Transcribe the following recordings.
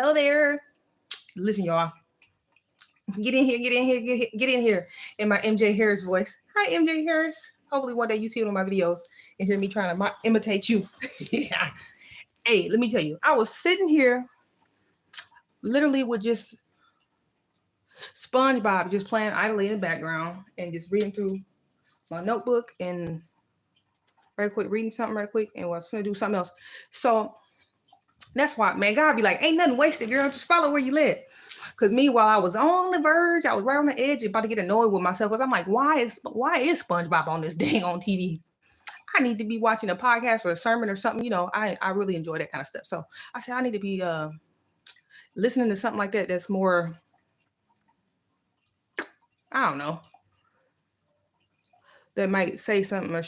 Hello there. Listen, y'all. Get in here in my MJ Harris voice. Hi, MJ Harris. Hopefully one day you see it on my videos and hear me trying to imitate you. Yeah. Hey, let me tell you, I was sitting here literally with just SpongeBob just playing idly in the background and just reading through my notebook and reading something right quick, and was going to do something else. So that's why, man, God be like, ain't nothing wasted, girl. Just follow where you live. Because meanwhile, I was on the verge. I was right on the edge, about to get annoyed with myself. Because I'm like, why is SpongeBob on this dang on TV? I need to be watching a podcast or a sermon or something. You know, I really enjoy that kind of stuff. So I said, I need to be listening to something like that that's more, I don't know, that might say something or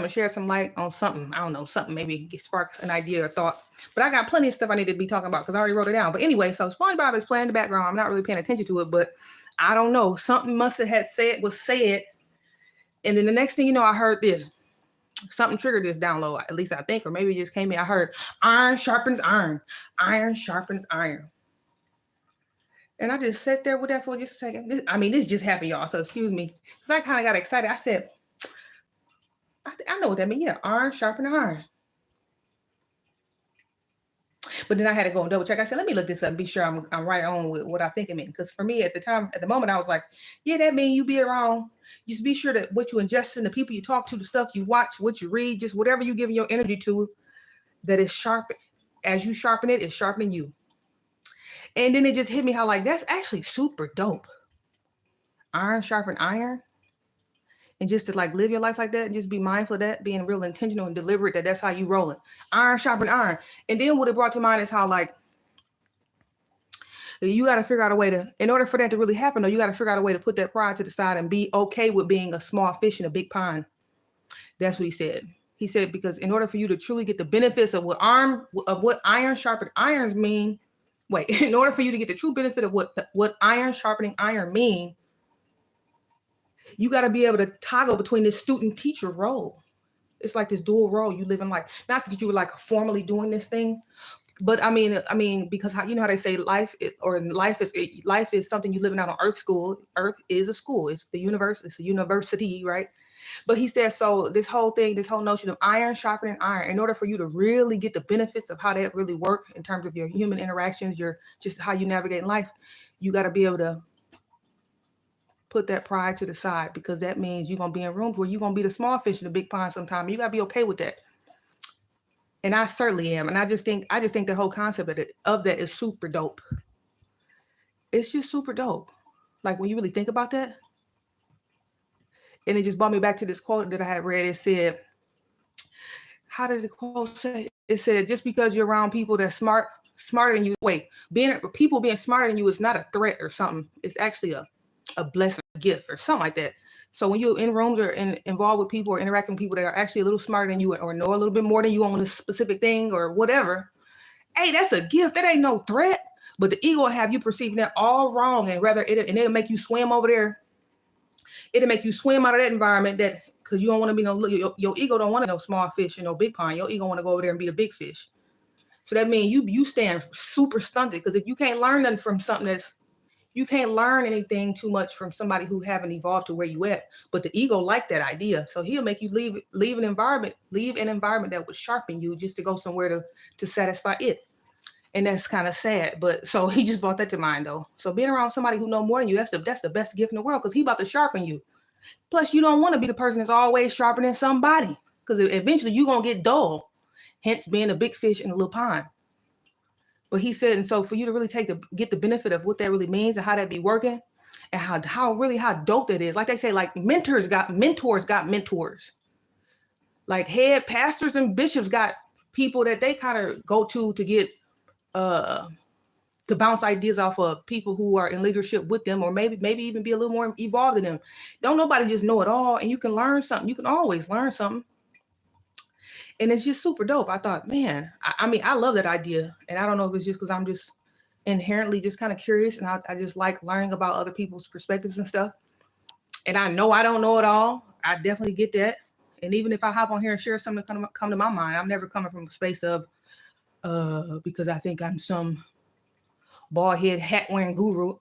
share some light on something. I don't know, something maybe spark an idea or thought. But I got plenty of stuff I need to be talking about because I already wrote it down. But anyway, so SpongeBob is playing in the background. I'm not really paying attention to it, but I don't know. Something must have was said. And then the next thing you know, I heard this. Something triggered this download, at least I think, or maybe it just came in. I heard iron sharpens iron. Iron sharpens iron. And I just sat there with that for just a second. This just happened, y'all, so excuse me. Because I kind of got excited. I said, I know what that means. Yeah, iron sharpen iron. But then I had to go and double check. I said, let me look this up and be sure I'm right on with what I think it means. Because for me, at the moment, I was like, yeah, that means you be around. Just be sure that what you ingest in, the people you talk to, the stuff you watch, what you read, just whatever you give your energy to, that is sharp. As you sharpen it, it's sharpening you. And then it just hit me how, like, that's actually super dope. Iron sharpen iron. And just to like live your life like that and just be mindful of that, being real intentional and deliberate, that's how you roll it. Iron sharpen iron. And then what it brought to mind is how, like, you got to figure out a way to, in order for that to really happen, though, you got to figure out a way to put that pride to the side and be okay with being a small fish in a big pond. That's what he said. He said, because in order for you to truly get the benefits of what iron sharpened irons mean, in order for you to get the true benefit of what iron sharpening iron mean, you got to be able to toggle between this student teacher role. It's like this dual role you live in life. Not that you were like formally doing this thing, but I mean, because how, you know how they say life is something you living out on Earth school. Earth is a school. It's the universe. It's a university, right? But he says, so this whole notion of iron sharpening iron, in order for you to really get the benefits of how that really work in terms of your human interactions, your just how you navigate in life, you got to be able to put that pride to the side, because that means you're going to be in rooms where you're going to be the small fish in the big pond sometime. You got to be okay with that. And I certainly am. And I just think the whole concept of that is super dope. It's just super dope. Like when you really think about that. And it just brought me back to this quote that I had read. It said, how did the quote say? It said, just because you're around people that's smarter than you, people being smarter than you is not a threat or something. It's actually a blessing, a gift or something like that. So when you're in rooms or involved with people or interacting with people that are actually a little smarter than you or know a little bit more than you on a specific thing or whatever, hey, that's a gift. That ain't no threat. But the ego will have you perceiving that all wrong, and it'll make you swim over there. It'll make you swim out of that environment because you don't want to be your ego don't want to be no small fish in no big pond. Your ego want to go over there and be the big fish. So that means you stand super stunted, because if you can't learn nothing from something you can't learn anything too much from somebody who haven't evolved to where you at. But the ego like that idea. So he'll make you leave an environment that would sharpen you just to go somewhere to satisfy it. And that's kind of sad. But so he just brought that to mind though. So being around somebody who know more than you, that's the best gift in the world, because he about to sharpen you. Plus, you don't want to be the person that's always sharpening somebody, because eventually you're going to get dull. Hence being a big fish in a little pond. But he said, and so for you to really get the benefit of what that really means and how that be working, and how dope that is. Like they say, like mentors got mentors. Like head pastors and bishops got people that they kind of go to get to bounce ideas off of people who are in leadership with them, or maybe even be a little more evolved than them. Don't nobody just know it all, and you can learn something. You can always learn something. And it's just super dope. I thought, man, I love that idea. And I don't know if it's just because I'm just inherently just kind of curious, and I just like learning about other people's perspectives and stuff. And I know I don't know it all. I definitely get that. And even if I hop on here and share something that come to my mind, I'm never coming from a space of because I think I'm some bald head, hat wearing guru.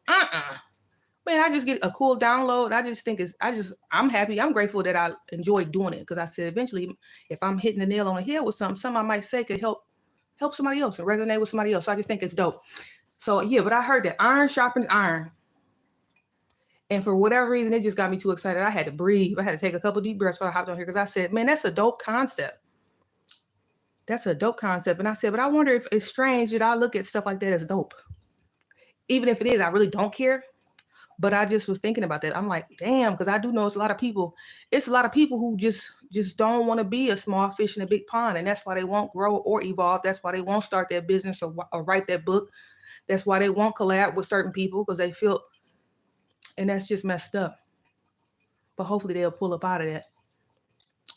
Man, I just get a cool download. I just think I'm happy. I'm grateful that I enjoy doing it, because I said eventually, if I'm hitting the nail on the head with something I might say could help somebody else and resonate with somebody else. So I just think it's dope. So yeah, but I heard that iron sharpens iron. And for whatever reason, it just got me too excited. I had to breathe. I had to take a couple deep breaths before I hopped on here, because I said, man, that's a dope concept. That's a dope concept. And I said, but I wonder if it's strange that I look at stuff like that as dope. Even if it is, I really don't care. But I just was thinking about that. I'm like, damn, because I do know it's a lot of people who just don't want to be a small fish in a big pond. And that's why they won't grow or evolve. That's why they won't start their business or write that book. That's why they won't collab with certain people, because they feel, and that's just messed up. But hopefully they'll pull up out of that.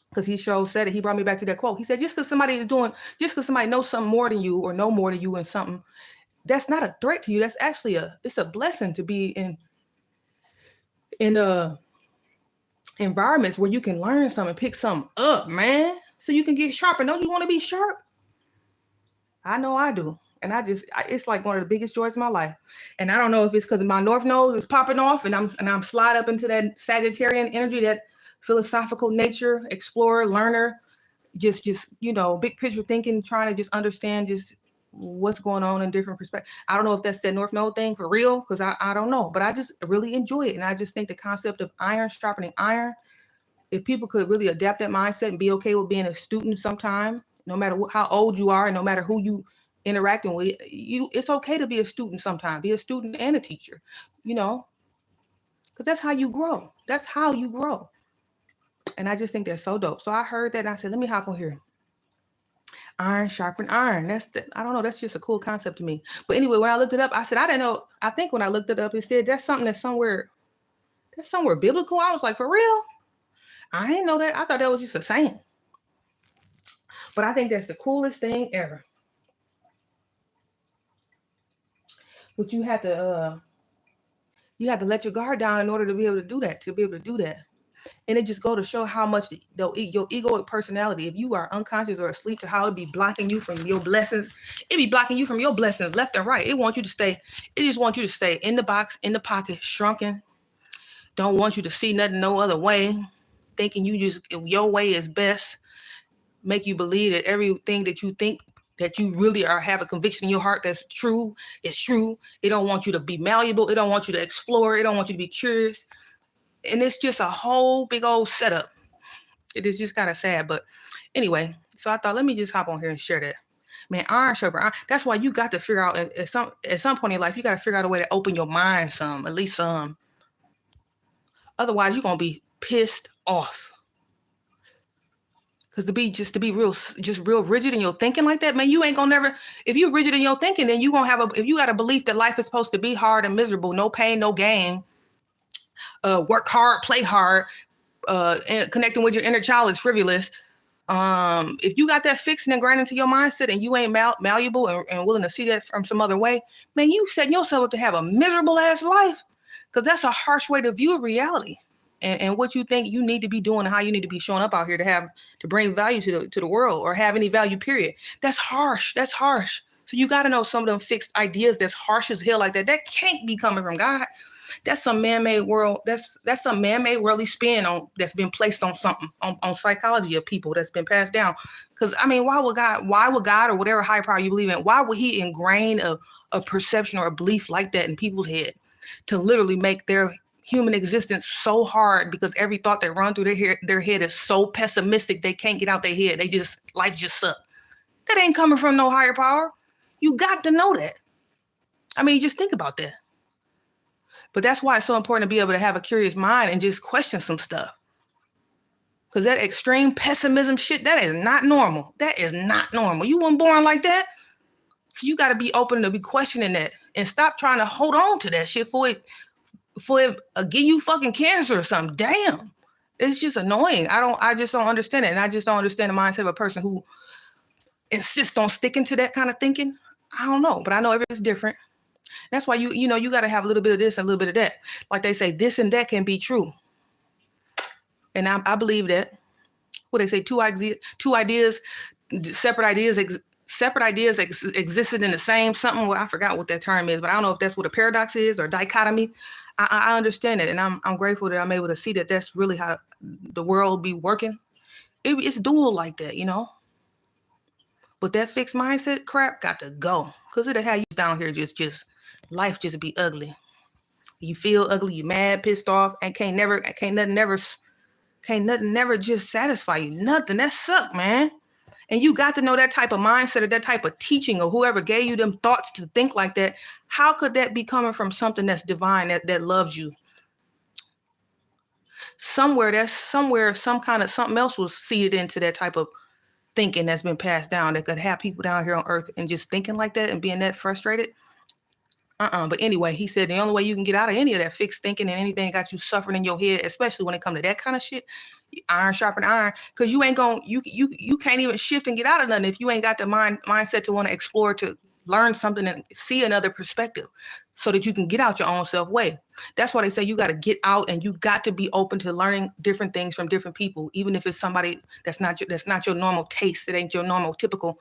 Because he said it. He brought me back to that quote. He said, just because somebody knows something more than you or know more than you in something, that's not a threat to you. That's actually it's a blessing to be in environments where you can learn something, pick something up, man, so you can get sharper. Don't you want to be sharp? I know I do. And it's like one of the biggest joys of my life. And I don't know if it's because my North Node is popping off and I'm slide up into that Sagittarian energy, that philosophical nature, explorer, learner, just big picture thinking, trying to just understand just what's going on in different perspectives. I don't know if that's that North Node thing for real, because I don't know, but I just really enjoy it. And I just think the concept of iron sharpening iron, if people could really adapt that mindset and be okay with being a student sometime, no matter how old you are and no matter who you interacting with, it's okay to be a student sometime, be a student and a teacher, because that's how you grow. That's how you grow. And I just think that's so dope. So I heard that and I said, let me hop on here. Iron sharpen iron. I don't know. That's just a cool concept to me. But anyway, when I looked it up, I said, I didn't know. I think when I looked it up, it said that's somewhere biblical. I was like, for real? I didn't know that. I thought that was just a saying. But I think that's the coolest thing ever. But you have to let your guard down in order to be able to do that. And it just go to show how much your egoic personality, if you are unconscious or asleep, to how it be blocking you from your blessings. It be blocking you from your blessings left and right. It just wants you to stay in the box, in the pocket, shrunken. Don't want you to see nothing no other way. Thinking your way is best. Make you believe that everything that you think that you really have a conviction in your heart that's true is true. It don't want you to be malleable. It don't want you to explore. It don't want you to be curious. And it's just a whole big old setup. It is just kind of sad. But anyway, so I thought, let me just hop on here and share that. Man, iron sharper iron. That's why you got to figure out at some point in life, you got to figure out a way to open your mind at least some. Otherwise, you're going to be pissed off. Because to be real rigid in your thinking like that, man, you ain't gonna never, if you're rigid in your thinking, then you gonna if you got a belief that life is supposed to be hard and miserable, no pain, no gain, work hard, play hard, and connecting with your inner child is frivolous. If you got that fixed and ingrained into your mindset and you ain't malleable and willing to see that from some other way, man, you setting yourself up to have a miserable ass life, because that's a harsh way to view reality. And what you think you need to be doing and how you need to be showing up out here to bring value to the world or have any value, period. That's harsh. That's harsh. So you got to know some of them fixed ideas that's harsh as hell like that. That can't be coming from God. That's some man-made world. That's some man-made worldly spin that's been placed on something, on psychology of people that's been passed down. Because I mean, why would God or whatever higher power you believe in, why would he ingrain a perception or a belief like that in people's head to literally make their human existence so hard, because every thought that run through their head is so pessimistic they can't get out their head. Life just sucks. That ain't coming from no higher power. You got to know that. I mean, just think about that. But that's why it's so important to be able to have a curious mind and just question some stuff. Because that extreme pessimism shit, that is not normal. That is not normal. You weren't born like that. So you got to be open to be questioning that and stop trying to hold on to that shit for it give you fucking cancer or something. Damn. It's just annoying. I just don't understand it. And I just don't understand the mindset of a person who insists on sticking to that kind of thinking. I don't know, but I know everybody's different. That's why you got to have a little bit of this and a little bit of that. Like they say, this and that can be true. And I believe that. What they say, two ideas, separate ideas separate ideas existed in the same something. Well, I forgot what that term is, but I don't know if that's what a paradox is or dichotomy. I understand it, and I'm grateful that I'm able to see that that's really how the world be working. It's dual like that, you know. But that fixed mindset crap got to go, because it'll have you down here just life just be ugly. You feel ugly, you mad, pissed off, and can't nothing never just satisfy you. Nothing. That suck, man. And you got to know that type of mindset or that type of teaching or whoever gave you them thoughts to think like that. How could that be coming from something that's divine, that loves you? Somewhere something else was seeded into that type of thinking that's been passed down that could have people down here on earth and just thinking like that and being that frustrated. But anyway, he said the only way you can get out of any of that fixed thinking and anything that got you suffering in your head, especially when it comes to that kind of shit, iron sharpen iron, because you ain't gonna you can't even shift and get out of nothing if you ain't got the mindset to want to explore, to learn something and see another perspective, so that you can get out your own self way. That's why they say you got to get out and you got to be open to learning different things from different people, even if it's somebody that's not your normal taste. It ain't your normal typical.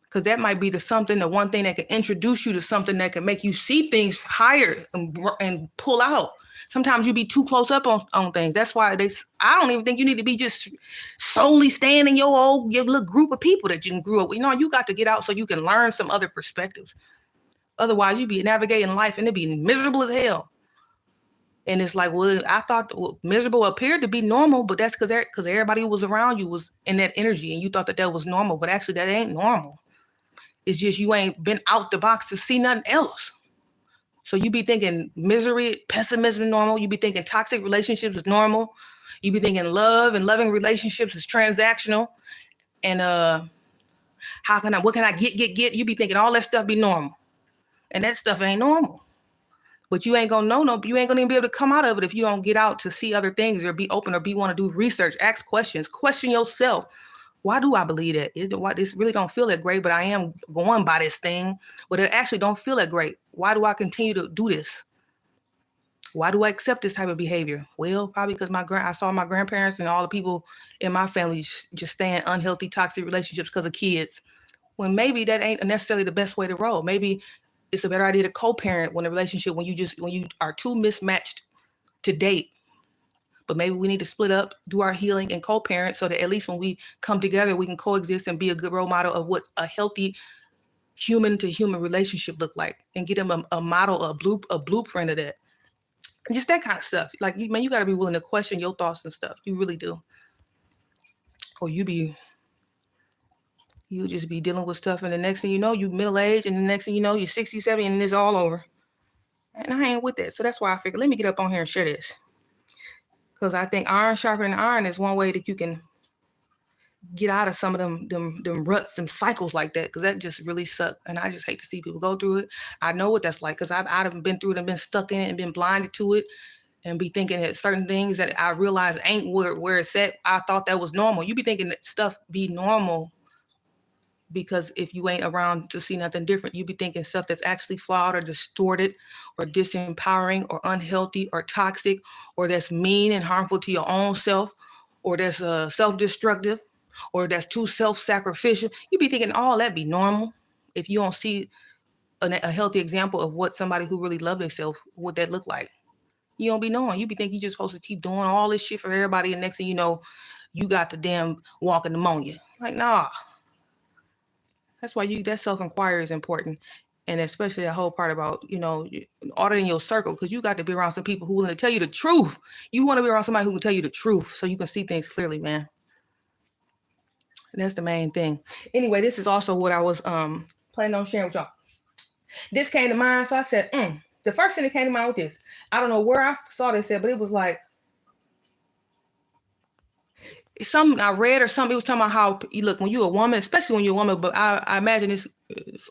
Because that might be the one thing that can introduce you to something that can make you see things higher and pull out. Sometimes you be too close up on things. That's why I don't even think you need to be just solely staying in your little group of people that you can grew up with. You know, you got to get out so you can learn some other perspectives. Otherwise, you be navigating life and it be miserable as hell. And it's like, well, I thought miserable appeared to be normal, but that's because everybody who was around you was in that energy and you thought that was normal. But actually, that ain't normal. It's just you ain't been out the box to see nothing else. So you be thinking misery, pessimism is normal. You be thinking toxic relationships is normal. You be thinking love and loving relationships is transactional. And what can I get? You be thinking all that stuff be normal. And that stuff ain't normal. But you ain't gonna you ain't gonna even be able to come out of it if you don't get out to see other things or be open or want to do research, ask questions, question yourself. Why do I believe that? Is it why this really don't feel that great, but I am going by this thing, but it actually don't feel that great? Why do I continue to do this? Why do I accept this type of behavior? Well, probably because I saw my grandparents and all the people in my family just stay in unhealthy, toxic relationships because of kids. When maybe that ain't necessarily the best way to roll. Maybe it's a better idea to co-parent when you are too mismatched to date. But maybe we need to split up, do our healing, and co-parent so that at least when we come together, we can coexist and be a good role model of what's a healthy human-to-human relationship look like, and get them a model, a blueprint of that. Just that kind of stuff. Like, you got to be willing to question your thoughts and stuff. You really do. Or you just be dealing with stuff, and the next thing you know, you middle-aged, and the next thing you know, you're 60, 70, and it's all over. And I ain't with that. So that's why I figured, let me get up on here and share this. Because I think iron sharpening iron is one way that you can get out of some of them ruts and cycles like that, because that just really suck. And I just hate to see people go through it. I know what that's like, because I've been through it and been stuck in it and been blinded to it and be thinking that certain things that I realize ain't where it's at. I thought that was normal. You be thinking that stuff be normal because if you ain't around to see nothing different, you be thinking stuff that's actually flawed or distorted or disempowering or unhealthy or toxic, or that's mean and harmful to your own self, or that's self-destructive, or that's too self-sacrificial. You be thinking all that be normal if you don't see a healthy example of what somebody who really love themselves, what that look like. You don't be knowing. You be thinking you just supposed to keep doing all this shit for everybody, and next thing you know, you got the damn walking pneumonia. Like, nah. That's why that self-inquiry is important. And especially that whole part about, auditing your circle, because you got to be around some people who want to tell you the truth. You want to be around somebody who can tell you the truth so you can see things clearly, man. And that's the main thing. Anyway, this is also what I was planning on sharing with y'all. This came to mind, so I said, the first thing that came to mind with this, I don't know where I saw this at, but it was like, something I read or something. It was talking about how you look when you're a woman, especially when you're a woman, but I imagine this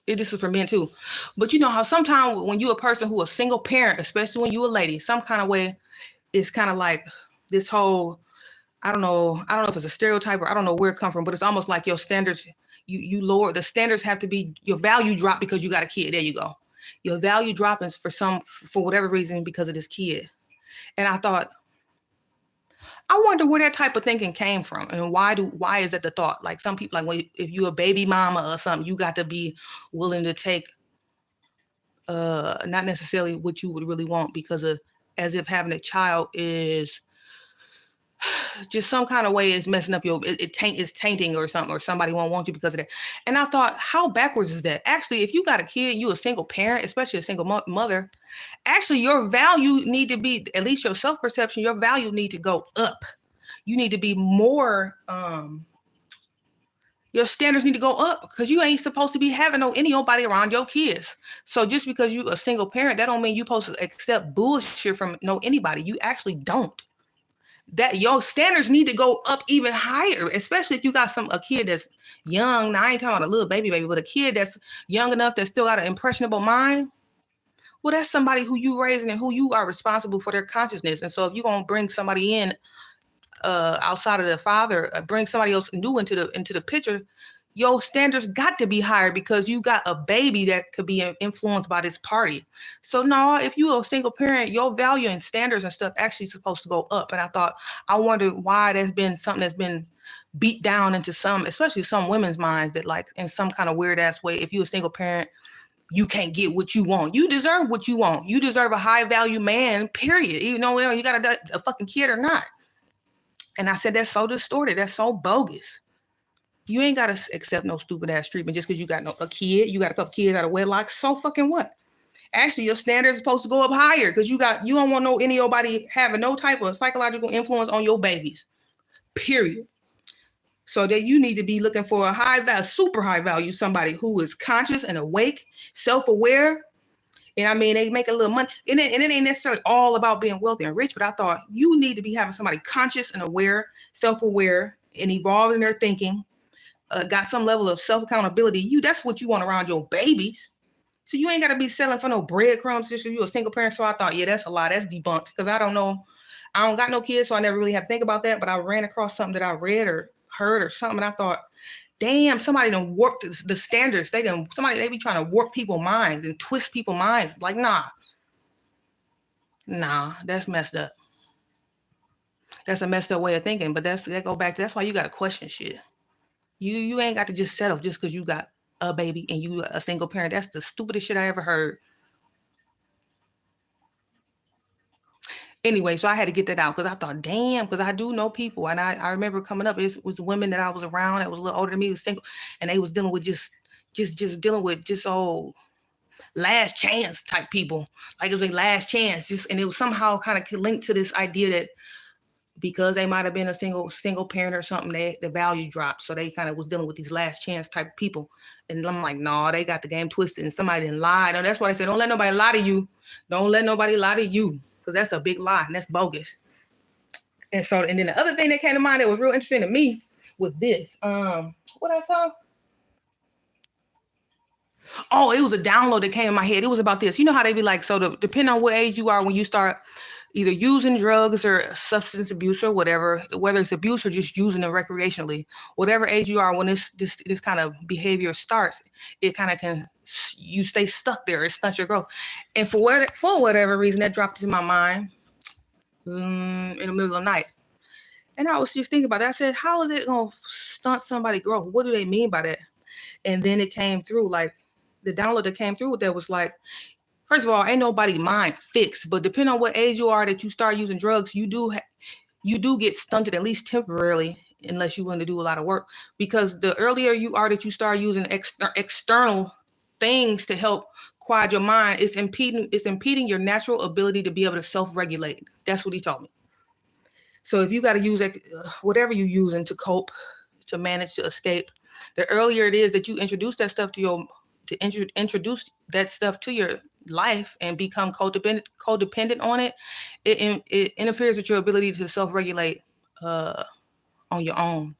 is for men too. But you know how sometimes when you're a person who a single parent, especially when you're a lady, some kind of way, it's kind of like this whole, I don't know if it's a stereotype or I don't know where it comes from, but it's almost like your standards, you lower, the standards have to be, your value drop because you got a kid. There you go. Your value dropping for whatever reason because of this kid. And I thought, I wonder where that type of thinking came from, and why is that the thought? Like some people, like if you're a baby mama or something, you got to be willing to take not necessarily what you would really want, because of, as if having a child is just some kind of way is messing up your, it's tainting or something, or somebody won't want you because of that. And I thought, how backwards is that? Actually, if you got a kid, you a single parent, especially a single mother, actually your value need to be, at least your self-perception, your value need to go up. You need to be more, your standards need to go up, because you ain't supposed to be having nobody around your kids. So just because you a single parent, that don't mean you supposed to accept bullshit from anybody. You actually don't. That your standards need to go up even higher, especially if you got a kid that's young. Now I ain't talking about a little baby, but a kid that's young enough that still got an impressionable mind. Well, that's somebody who you raising and who you are responsible for their consciousness. And so if you're gonna bring somebody in outside of the father, bring somebody else new into the picture, your standards got to be higher, because you got a baby that could be influenced by this party. So no, if you are a single parent, your value and standards and stuff actually supposed to go up. And I wonder why there's been something that's been beat down into some, especially some women's minds, that like in some kind of weird ass way, if you're a single parent, you can't get what you want. You deserve what you want. You deserve a high value man, period. Even though you got a fucking kid or not. And I said, that's so distorted. That's so bogus. You ain't got to accept no stupid ass treatment just because you got a kid. You got a couple kids out of wedlock. So fucking what? Actually, your standards are supposed to go up higher, because you don't want nobody having no type of psychological influence on your babies. Period. So that you need to be looking for a high value, super high value, somebody who is conscious and awake, self-aware. And I mean, they make a little money. And it ain't necessarily all about being wealthy and rich, but I thought you need to be having somebody conscious and aware, self-aware, and evolved in their thinking, got some level of self-accountability. That's what you want around your babies. So you ain't got to be selling for no breadcrumbs just because you're a single parent. So I thought, yeah, that's a lie. That's debunked, because I don't know. I don't got no kids, so I never really had to think about that. But I ran across something that I read or heard or something, and I thought, damn, somebody done warped the standards. They be trying to warp people's minds and twist people's minds. Like, nah, that's messed up. That's a messed up way of thinking. But that's why you got to question shit. You ain't got to just settle just because you got a baby and you a single parent. That's the stupidest shit I ever heard. Anyway, so I had to get that out, because I thought, damn, because I do know people. And I remember coming up, it was women that I was around that was a little older than me, was single, and they was dealing with just dealing with just old last chance type people. Like it was a last chance, and it was somehow kind of linked to this idea that because they might have been a single parent or something, the value dropped. So they kind of was dealing with these last chance type people. And I'm like, no, they got the game twisted, and somebody didn't lie. And that's why I said, don't let nobody lie to you. Don't let nobody lie to you, because that's a big lie, and that's bogus. And then the other thing that came to mind that was real interesting to me was this. What I saw? Oh, it was a download that came in my head. It was about this. You know how they be like, so depending on what age you are when you start either using drugs or substance abuse or whatever, whether it's abuse or just using it recreationally, whatever age you are when this kind of behavior starts, it kind of you stay stuck there. It stunts your growth. And for whatever reason, that dropped into my mind in the middle of the night. And I was just thinking about that. I said, how is it going to stunt somebody's growth? What do they mean by that? And then it came through, like the download that came through that was like, first of all, ain't nobody mind fixed, but depending on what age you are that you start using drugs, you do get stunted, at least temporarily, unless you want to do a lot of work. Because the earlier you are that you start using external things to help quiet your mind, it's impeding your natural ability to be able to self-regulate. That's what he told me. So if you got to use whatever you're using to cope, to manage, to escape, the earlier it is that you introduce that stuff introduce that stuff to your life and become codependent on it, it interferes with your ability to self-regulate on your own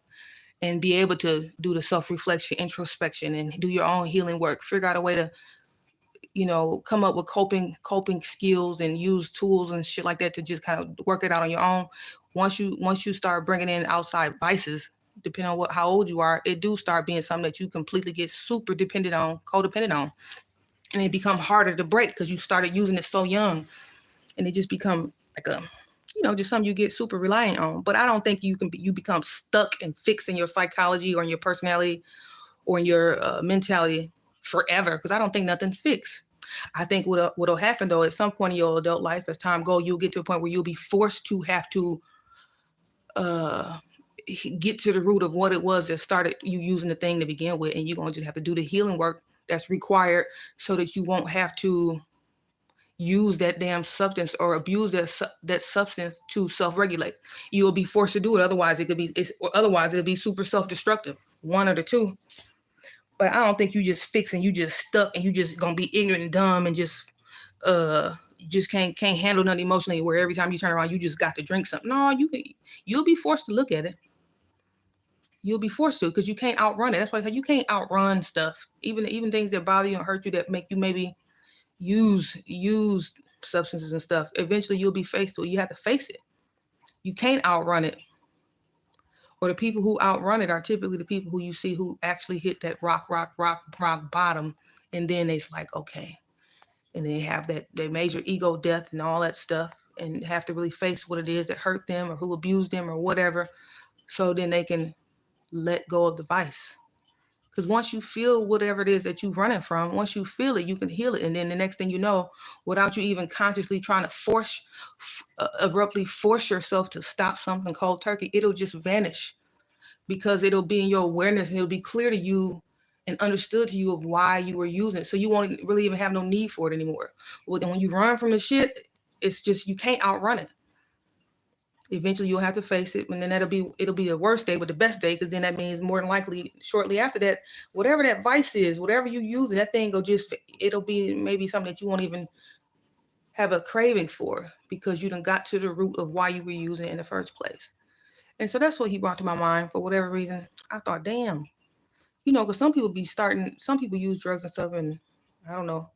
and be able to do the self-reflection, introspection, and do your own healing work. Figure out a way to, come up with coping skills and use tools and shit like that to just kind of work it out on your own. Once you start bringing in outside vices, depending on how old you are, it do start being something that you completely get super codependent on. And it become harder to break because you started using it so young. And it just become like just something you get super reliant on. But I don't think you become stuck and fixed in your psychology or in your personality or in your mentality forever, because I don't think nothing's fixed. I think what'll happen though, at some point in your adult life, as time goes, you'll get to a point where you'll be forced to have to get to the root of what it was that started you using the thing to begin with, and you're gonna just have to do the healing work that's required so that you won't have to use that damn substance or abuse that substance to self-regulate. You'll be forced to do it, otherwise it'll be super self-destructive, one of the two. But I don't think you just fix and you just stuck and you just gonna be ignorant and dumb and just can't handle nothing emotionally, where every time you turn around you just got to drink something. No, you'll be forced to look at it. You'll be forced to, because you can't outrun it. That's why you can't outrun stuff. Even things that bother you and hurt you, that make you maybe use substances and stuff. Eventually you'll be faced with it. You have to face it. You can't outrun it. Or the people who outrun it are typically the people who you see who actually hit that rock bottom, and then it's like, okay. And they have that major ego death and all that stuff, and have to really face what it is that hurt them or who abused them or whatever, so then they can let go of the vice. Because once you feel whatever it is that you're running from, once you feel it, you can heal it. And then the next thing you know, without you even consciously trying to abruptly force yourself to stop something cold turkey, it'll just vanish, because it'll be in your awareness and it'll be clear to you and understood to you of why you were using it. So you won't really even have no need for it anymore. Well, then when you run from the shit, it's just, you can't outrun it. Eventually you'll have to face it, and then it'll be the worst day, but the best day, because then that means more than likely shortly after that, whatever that vice is, whatever you use, that thing it'll be maybe something that you won't even have a craving for, because you done got to the root of why you were using it in the first place. And so that's what he brought to my mind for whatever reason. I thought, damn, because some people use drugs and stuff, and I don't know,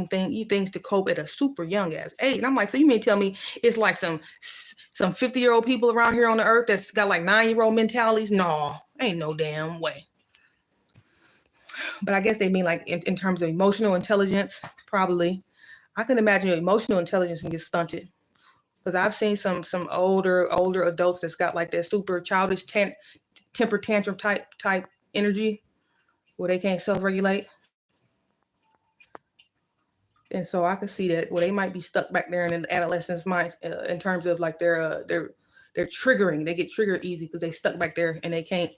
things to cope at a super young ass age. And I'm like, so you mean tell me it's like some 50-year-old people around here on the earth that's got like 9-year-old mentalities? No, ain't no damn way. But I guess they mean like in terms of emotional intelligence, probably. I can imagine your emotional intelligence can get stunted, because I've seen some older adults that's got like that super childish temper tantrum type energy, where they can't self-regulate. And so I could see that, they might be stuck back there in the adolescence mind, in terms of like they're triggering. They get triggered easy because they stuck back there and they can't,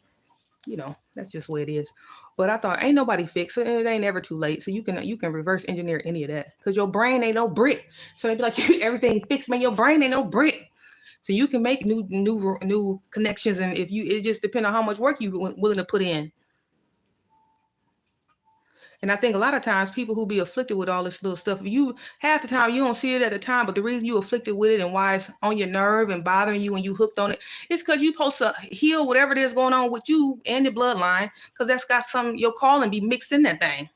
that's just the way it is. But I thought, ain't nobody fixed it. It ain't ever too late. So you can reverse engineer any of that, because your brain ain't no brick. So they be like, everything fixed, man. Your brain ain't no brick. So you can make new connections, and it just depends on how much work you willing to put in. And I think a lot of times people who be afflicted with all this little stuff, half the time you don't see it at the time, but the reason you afflicted with it and why it's on your nerve and bothering you and you hooked on it, it's because you supposed to heal whatever it is going on with you and your bloodline, because that's got your calling be mixed in that thing.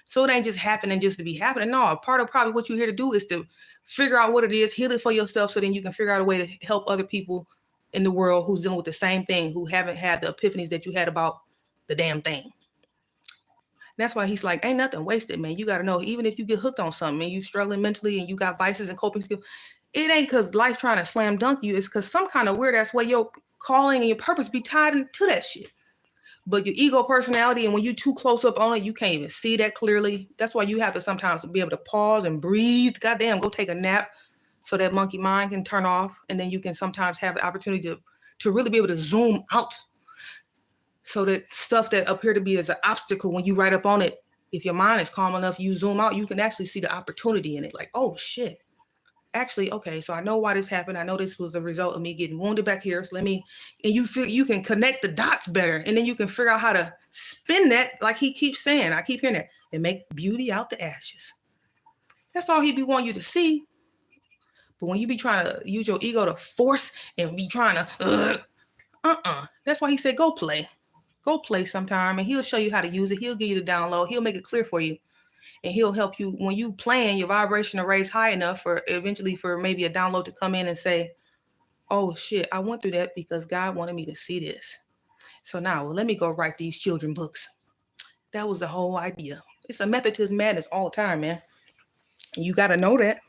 So it ain't just happening just to be happening. No, part of probably what you're here to do is to figure out what it is, heal it for yourself, so then you can figure out a way to help other people in the world who's dealing with the same thing, who haven't had the epiphanies that you had about the damn thing. That's why he's like, ain't nothing wasted, man. You got to know, even if you get hooked on something and you struggling mentally and you got vices and coping skills, it ain't because life trying to slam dunk you. It's because some kind of weird ass way your calling and your purpose be tied into that shit. But your ego personality, and when you too close up on it, you can't even see that clearly. That's why you have to sometimes be able to pause and breathe. Goddamn, go take a nap so that monkey mind can turn off. And then you can sometimes have the opportunity to really be able to zoom out. So that stuff that appear to be as an obstacle, when you write up on it, if your mind is calm enough, you zoom out, you can actually see the opportunity in it. Like, oh shit, actually, okay, so I know why this happened. I know this was a result of me getting wounded back here. So and you feel you can connect the dots better. And then you can figure out how to spin that, like he keeps saying, I keep hearing that, and make beauty out the ashes. That's all he be wanting you to see. But when you be trying to use your ego to force and be trying to, that's why he said, go play. Go play sometime, and he'll show you how to use it. He'll give you the download. He'll make it clear for you, and he'll help you when you playing. Your vibration to raise high enough for maybe a download to come in and say, "Oh shit, I went through that because God wanted me to see this. So now, let me go write these children books." That was the whole idea. It's a method to his madness all the time, man. And you got to know that.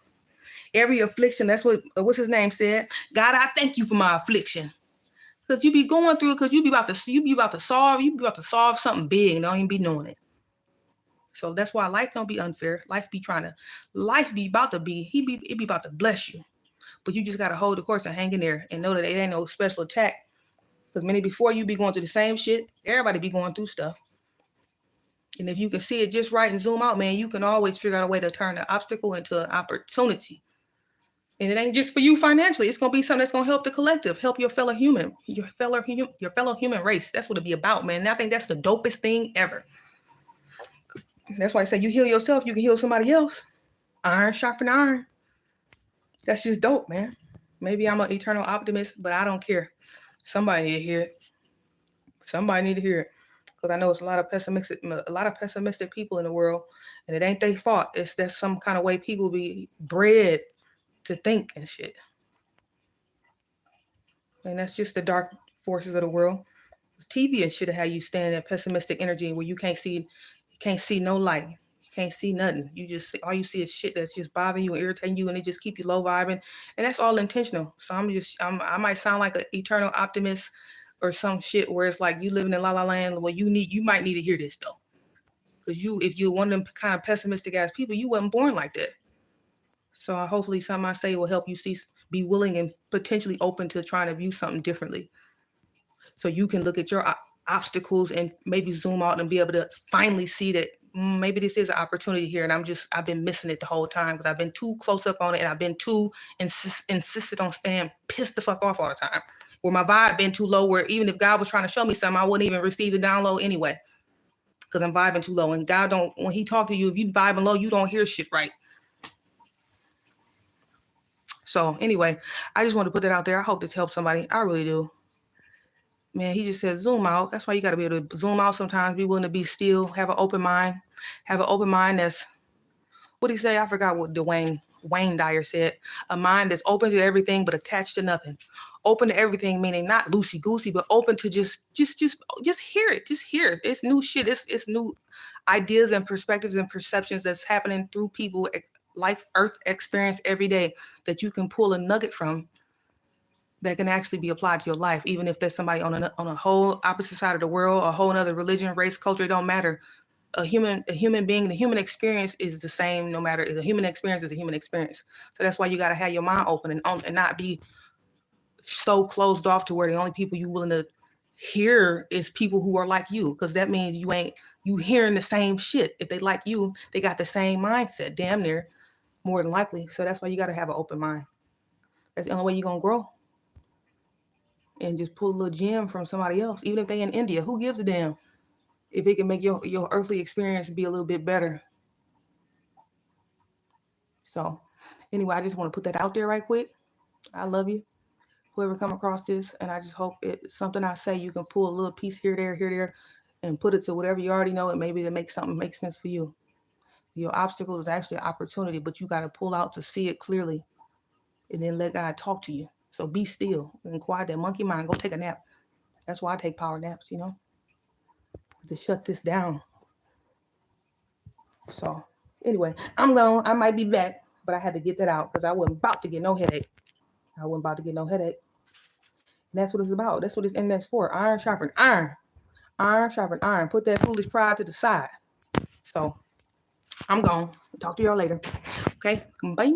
Every affliction, that's what's his name said. God, I thank you for my affliction. Because you be going through it because you be about to solve something big and don't even be knowing it. So that's why life don't be unfair. Life be about to bless you. But you just gotta hold the course and hang in there and know that it ain't no special attack. Because many before you be going through the same shit. Everybody be going through stuff. And if you can see it just right and zoom out, man, you can always figure out a way to turn the obstacle into an opportunity. And it ain't just for you financially. It's gonna be something that's gonna help the collective, help your fellow human human race. That's what it be about, man. And I think that's the dopest thing ever. That's why I say you heal yourself, you can heal somebody else. Iron sharpen iron. That's just dope, man. Maybe I'm an eternal optimist, but I don't care. Somebody need to hear it. Because I know it's a lot of pessimistic people in the world, and it ain't their fault. That's some kind of way people be bred to think and shit. And that's just the dark forces of the world. TV and shit have you stand in that pessimistic energy where you can't see no light. You can't see nothing. All you see is shit that's just bothering you and irritating you, and it just keep you low vibing. And that's all intentional. So I might sound like an eternal optimist or some shit where it's like you living in la la land. Well, you might need to hear this though. Because if you're one of them kind of pessimistic ass people, you wasn't born like that. So hopefully something I say will help you be willing and potentially open to trying to view something differently. So you can look at your obstacles and maybe zoom out and be able to finally see that maybe this is an opportunity here. And I've been missing it the whole time because I've been too close up on it. And I've been too insisted on staying pissed the fuck off all the time. Where my vibe been too low, where even if God was trying to show me something, I wouldn't even receive the download anyway. Because I'm vibing too low. And God when he talk to you, if you vibing low, you don't hear shit right. So anyway, I just want to put that out there. I hope this helps somebody. I really do. Man, he just said zoom out. That's why you got to be able to zoom out sometimes. Be willing to be still. Have an open mind. Have an open mind that's, what did he say? I forgot what Wayne Dyer said. A mind that's open to everything but attached to nothing. Open to everything, meaning not loosey-goosey, but open to just hear it. Just hear it. It's new shit. It's new ideas and perspectives and perceptions that's happening through people, life, earth experience every day that you can pull a nugget from that can actually be applied to your life, even if there's somebody on a whole opposite side of the world, a whole other religion, race, culture, it don't matter. A human being, the human experience is the same no matter. The human experience is a human experience. So that's why you got to have your mind open and not be so closed off to where the only people you willing to hear is people who are like you, because that means you hearing the same shit. If they like you, they got the same mindset, damn near, more than likely. So that's why you got to have an open mind. That's the only way you're going to grow. And just pull a little gem from somebody else, even if they in India. Who gives a damn if it can make your earthly experience be a little bit better? So anyway, I just want to put that out there right quick. I love you, whoever come across this, and I just hope it's something I say you can pull a little piece here, there, and put it to whatever you already know, and maybe to make something make sense for you. Your obstacle is actually an opportunity, but you got to pull out to see it clearly, and then let God talk to you. So be still and quiet that monkey mind. Go take a nap. That's why I take power naps, to shut this down. So anyway, I'm gone. I might be back, but I had to get that out because I wasn't about to get no headache. And that's what it's about. That's what this internet's for. Iron sharpen iron. Iron sharpen iron. Put that foolish pride to the side. So I'm gone. Talk to y'all later. Okay, bye.